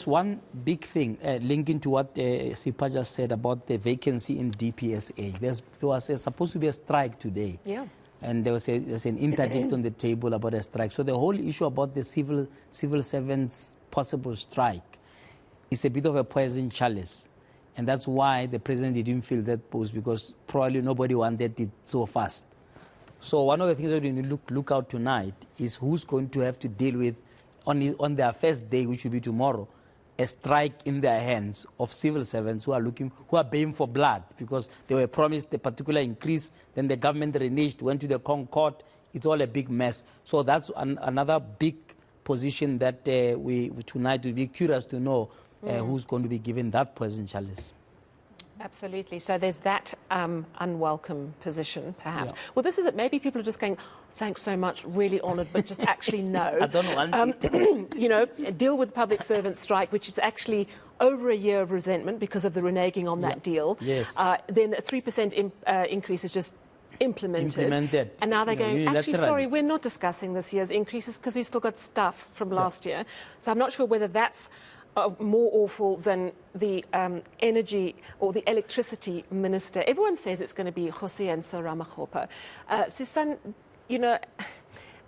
one big thing linking to what Sipa just said about the vacancy in DPSA. There was supposed to be a strike today. Yeah. And there's an interdict on the table about a strike. So the whole issue about the civil servants' possible strike is a bit of a poison chalice. And that's why the president didn't fill that post, because probably nobody wanted it so fast. So one of the things that we need to look out tonight is who's going to have to deal with, on their first day, which will be tomorrow, a strike in their hands of civil servants who are baying for blood, because they were promised a particular increase, then the government reneged, went to the Concord. It's all a big mess. So that's another big position that we tonight will be curious to know who's going to be given that poison chalice. Absolutely. So there's that unwelcome position, perhaps. Yeah. Well, this is it. Maybe people are just going, thanks so much, really honoured, but just actually no. I don't want it. You know, deal with public servant strike, which is actually over a year of resentment because of the reneging on that deal. Yes. Then a 3% increase is just implemented. And now they're going, actually, sorry, we're not discussing this year's increases because we've still got stuff from last year. So I'm not sure whether that's more awful than the energy or the electricity minister. Everyone says it's going to be Jose Enso Ramakgopa. Susan, you know,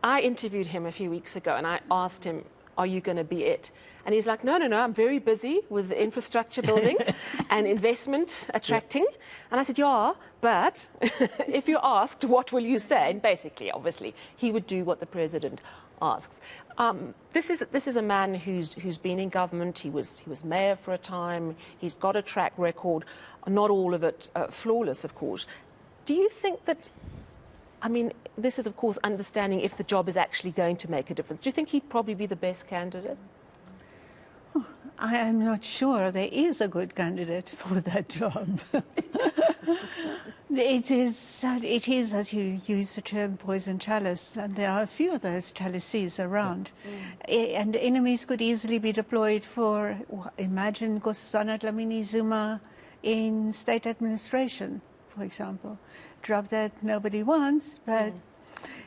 I interviewed him a few weeks ago and I asked him, are you going to be it? And he's like, no, I'm very busy with infrastructure building and investment attracting. And I said, yeah, but if you're asked, what will you say? And basically, obviously, he would do what the president asks. This is a man who's been in government. He was mayor for a time. He's got a track record, not all of it flawless, of course. Do you think that, I mean, this is, of course, understanding if the job is actually going to make a difference. Do you think he'd probably be the best candidate? Oh, I am not sure there is a good candidate for that job. It is, as you use the term, poison chalice, and there are a few of those chalices around. And enemies could easily be deployed for, imagine Nkosazana Dlamini Zuma in state administration, for example. Job that nobody wants, but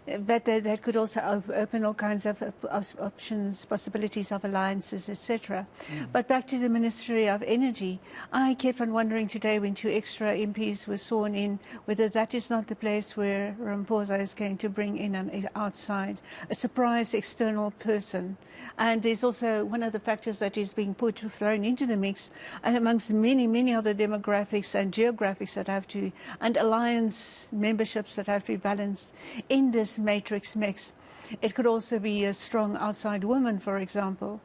that could also open all kinds of options, possibilities of alliances, etc. But back to the Ministry of Energy, I kept on wondering today when 2 extra MPs were sworn in, whether that is not the place where Ramaphosa is going to bring in an outside, a surprise external person. And there's also one of the factors that is being thrown into the mix, and amongst many other demographics and geographics that have to, and alliance memberships that have to be balanced in this matrix mix. It could also be a strong outside woman, for example.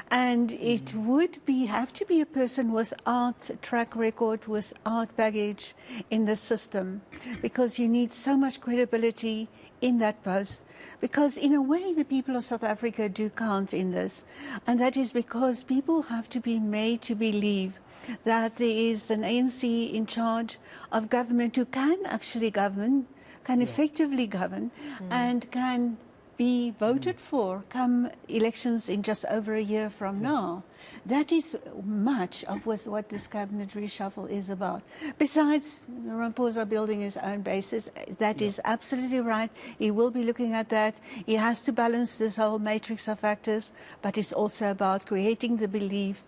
And it would have to be a person without track record, without baggage in the system, because you need so much credibility in that post. Because in a way, the people of South Africa do count in this. And that is because people have to be made to believe that there is an ANC in charge of government who can actually govern, can effectively govern, and can be voted for come elections in just over a year from now. That is much of what this cabinet reshuffle is about. Besides Ramaphosa building his own bases, that is absolutely right. He will be looking at that. He has to balance this whole matrix of factors, but it's also about creating the belief,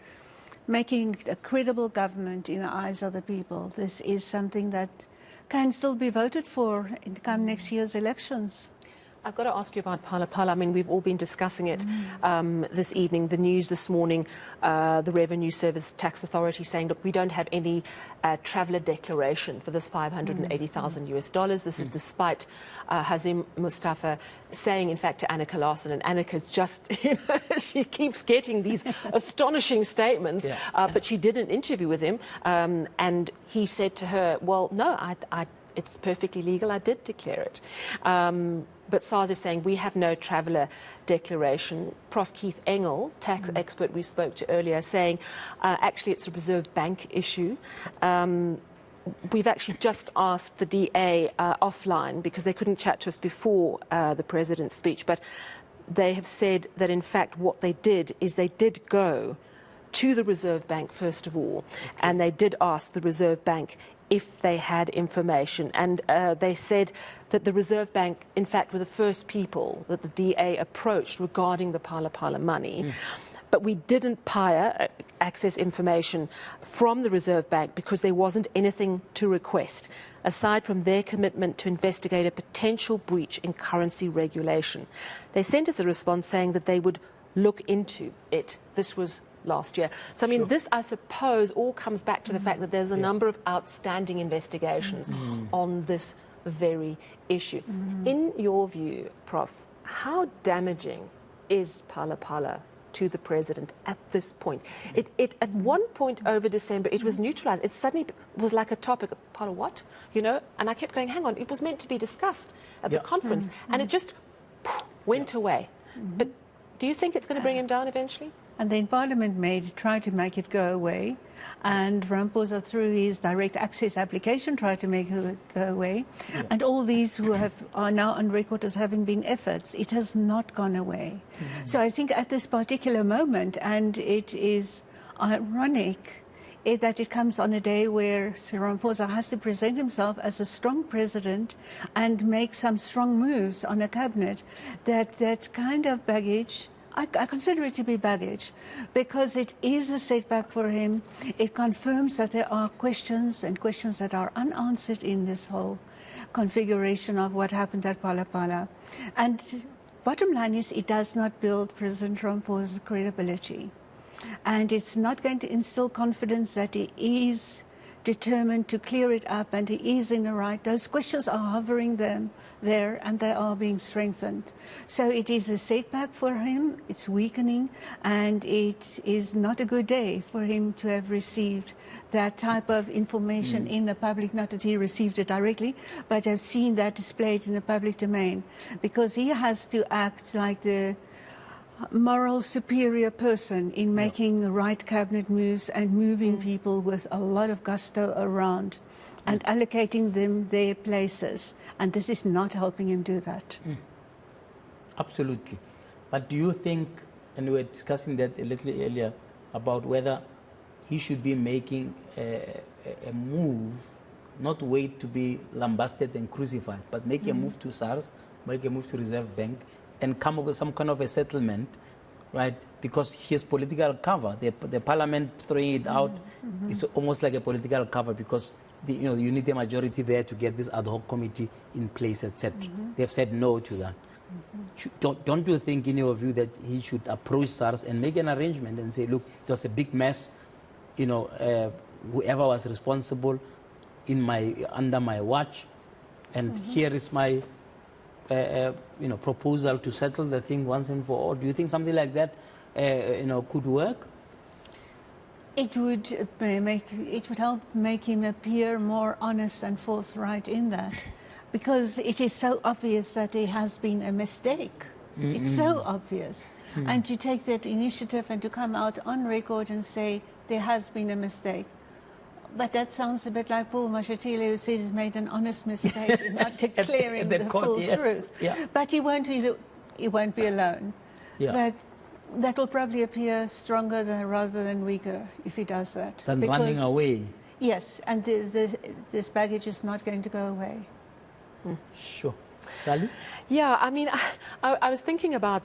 making a credible government in the eyes of the people. This is something that can still be voted for in come next year's elections. I've got to ask you about palapala. I mean, we've all been discussing it this evening. The news this morning, the Revenue Service Tax Authority saying, look, we don't have any traveller declaration for this $580,000. This is despite Hazim Mustafa saying, in fact, to Annika Larsen, and Annika's just, you know, she keeps getting these astonishing statements, but she did an interview with him, and he said to her, well, no, it's perfectly legal, I did declare it. But SARS is saying we have no traveller declaration. Prof. Keith Engel, tax expert we spoke to earlier, saying actually it's a Reserve Bank issue. We've actually just asked the DA offline because they couldn't chat to us before the President's speech, but they have said that in fact what they did is they did go to the Reserve Bank first of all, and they did ask the Reserve Bank if they had information, and they said that the Reserve Bank, in fact, were the first people that the DA approached regarding the palapala money. but we didn't access information from the Reserve Bank because there wasn't anything to request, aside from their commitment to investigate a potential breach in currency regulation. They sent us a response saying that they would look into it. This was last year. So, I mean, this, I suppose, all comes back to the fact that there's a number of outstanding investigations on this very issue. In your view, Prof, how damaging is palapala to the president at this point? It at one point over December, it was neutralized. It suddenly was like a topic, pala what? You know, and I kept going, hang on, it was meant to be discussed at the conference, and it just went away. But do you think it's going to bring him down eventually? And then Parliament tried to make it go away, and Ramaphosa, through his direct access application, tried to make it go away. And all these who are now on record as having been efforts, it has not gone away. So I think at this particular moment, and it is ironic that it comes on a day where Sir Ramaphosa has to present himself as a strong president and make some strong moves on a cabinet, that kind of baggage, I consider it to be baggage, because it is a setback for him. It confirms that there are questions, and questions that are unanswered in this whole configuration of what happened at palapala. And bottom line is, it does not build President Ramaphosa's credibility. And it's not going to instill confidence that he is determined to clear it up and he is in the right. Those questions are hovering there and they are being strengthened. So it is a setback for him, it's weakening, and it is not a good day for him to have received that type of information in the public, not that he received it directly, but have seen that displayed in the public domain, because he has to act like the moral superior person in making the right cabinet moves and moving people with a lot of gusto around and allocating them their places. And this is not helping him do that. Absolutely. But do you think, and we were discussing that a little earlier, about whether he should be making a move, not wait to be lambasted and crucified, but make a move to SARS, make a move to Reserve Bank, and come up with some kind of a settlement, right? Because his political cover, the parliament throwing it out, is almost like a political cover, because you need a majority there to get this ad hoc committee in place, etc. They've said no to that. Don't you think, in your view, that he should approach SARS and make an arrangement and say, look, it was a big mess, whoever was responsible under my watch, and here is my proposal to settle the thing once and for all. Do you think something like that, could work? It would help make him appear more honest and forthright in that, because it is so obvious that there has been a mistake. It's so obvious. And to take that initiative and to come out on record and say there has been a mistake. But that sounds a bit like Paul Mashatile, who said he's made an honest mistake in not declaring the full truth. Yeah. But he won't be alone. Yeah. But that will probably appear stronger rather than weaker if he does that. Than running away. Yes, and this baggage is not going to go away. Sure. Sally? Yeah, I mean, I was thinking about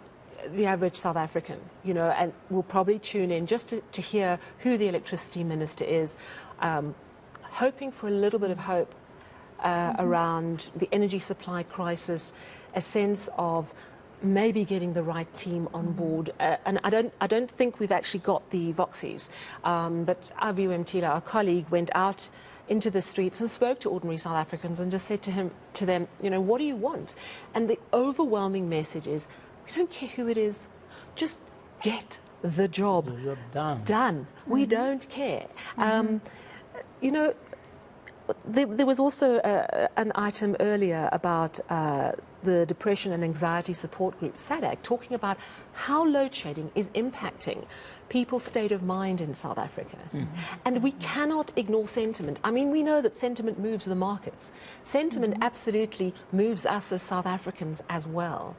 the average South African, and we'll probably tune in just to hear who the electricity minister is, hoping for a little bit of hope around the energy supply crisis, a sense of maybe getting the right team on board. And I don't think we've actually got the Voxies, but Aviu Mtila, our colleague, went out into the streets and spoke to ordinary South Africans and just said to them, what do you want? And the overwhelming message is, we don't care who it is, just get the job done. We don't care. There was also an item earlier about the Depression and Anxiety Support Group, SADAG, talking about how load shedding is impacting people's state of mind in South Africa. And we cannot ignore sentiment. I mean, we know that sentiment moves the markets. Sentiment absolutely moves us as South Africans as well.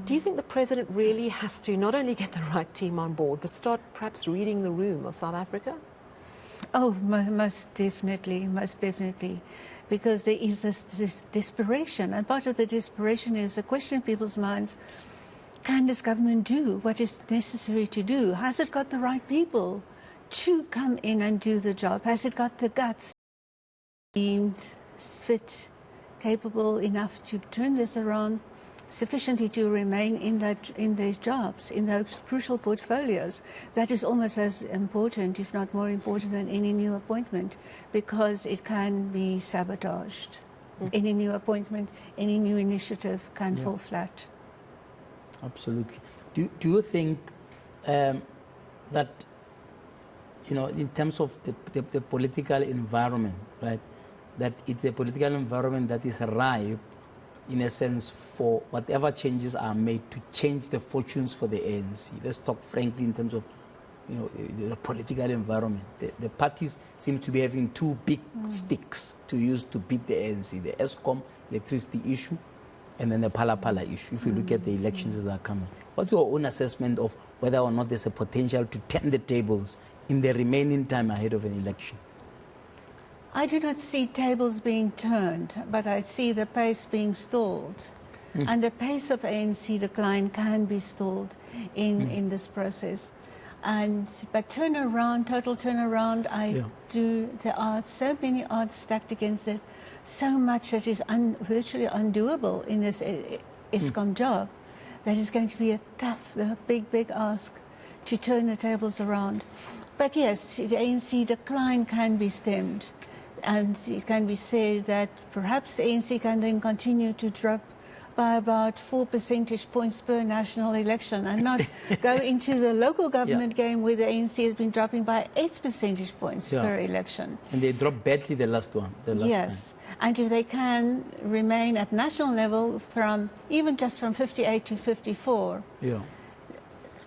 Do you think the president really has to not only get the right team on board, but start perhaps reading the room of South Africa? Oh, most definitely, because there is this desperation, and part of the desperation is a question in people's minds: can this government do what is necessary to do? Has it got the right people to come in and do the job? Has it got the guts, deemed fit, capable enough to turn this around sufficiently to remain in those jobs, in those crucial portfolios? That is almost as important, if not more important, than any new appointment, because it can be sabotaged. Any new appointment, any new initiative can fall flat. Absolutely. Do you think that, you know, in terms of the political environment, right, that it's a political environment that is ripe, in a sense, for whatever changes are made to change the fortunes for the ANC? Let's talk frankly in terms of, you know, the political environment. The parties seem to be having two big sticks to use to beat the ANC: the ESCOM electricity issue, and then the palapala issue. If you look at the elections that are coming, what's your own assessment of whether or not there's a potential to turn the tables in the remaining time ahead of an election? I do not see tables being turned, but I see the pace being stalled. And the pace of ANC decline can be stalled in this process. But turnaround, total turnaround, there are so many odds stacked against it, so much that is virtually undoable in this ESCOM job, that is going to be a tough, big ask to turn the tables around. But yes, the ANC decline can be stemmed. And it can be said that perhaps the ANC can then continue to drop by about 4 percentage points per national election and not go into the local government game where the ANC has been dropping by 8 percentage points per election. And they dropped badly the last one. Yes. And if they can remain at national level from even just from 58 to 54,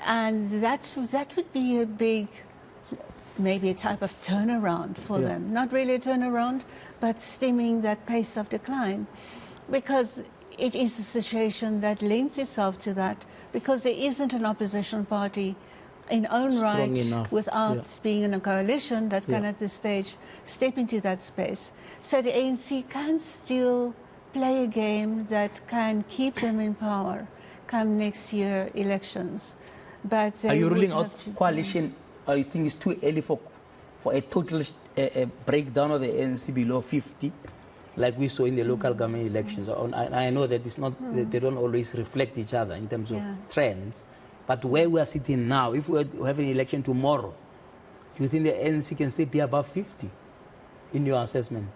and that would be a big, maybe a type of turnaround for them. Not really a turnaround, but stemming that pace of decline. Because it is a situation that lends itself to that, because there isn't an opposition party in own right without being in a coalition that can at this stage step into that space. So the ANC can still play a game that can keep them in power come next year elections. But are you ruling out coalition? I think it's too early for a total breakdown of the ANC below 50, like we saw in the local government elections. I know that it's not, they don't always reflect each other in terms of trends, but where we are sitting now, if we have an election tomorrow, do you think the ANC can still be above 50 in your assessment?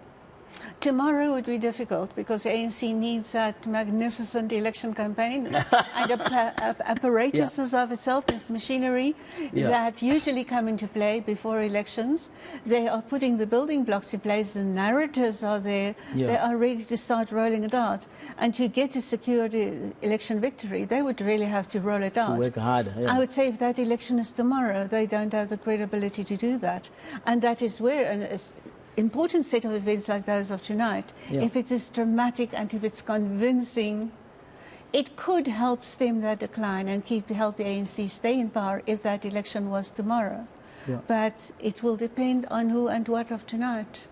Tomorrow would be difficult because the ANC needs that magnificent election campaign and apparatuses of itself, its machinery that usually come into play before elections. They are putting the building blocks in place, the narratives are there, they are ready to start rolling it out. And to get to secure the election victory, they would really have to roll it out. To work hard. I would say if that election is tomorrow, they don't have the credibility to do that. And that is where an important set of events like those of tonight, if it is dramatic and if it's convincing, it could help stem that decline and help the ANC stay in power if that election was tomorrow. But it will depend on who and what of tonight.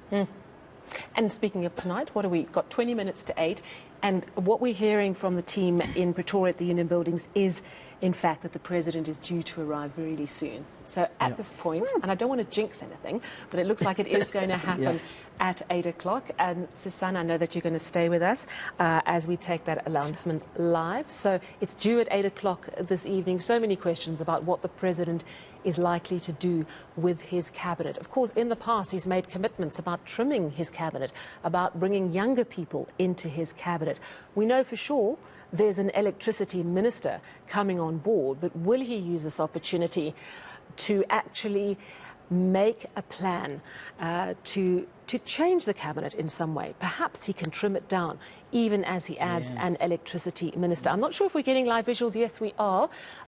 And speaking of tonight, what have we got? 20 minutes to 8. And what we're hearing from the team in Pretoria at the Union Buildings is, in fact, that the president is due to arrive really soon. So at this point, and I don't want to jinx anything, but it looks like it is going to happen at 8 o'clock. And Susanna, I know that you're going to stay with us as we take that announcement live. So it's due at 8 o'clock this evening. So many questions about what the president is likely to do with his cabinet. Of course, in the past, he's made commitments about trimming his cabinet, about bringing younger people into his cabinet. We know for sure there's an electricity minister coming on board, but will he use this opportunity to actually make a plan to change the cabinet in some way? Perhaps he can trim it down, even as he adds an electricity minister. I'm not sure if we're getting live visuals. Yes, we are.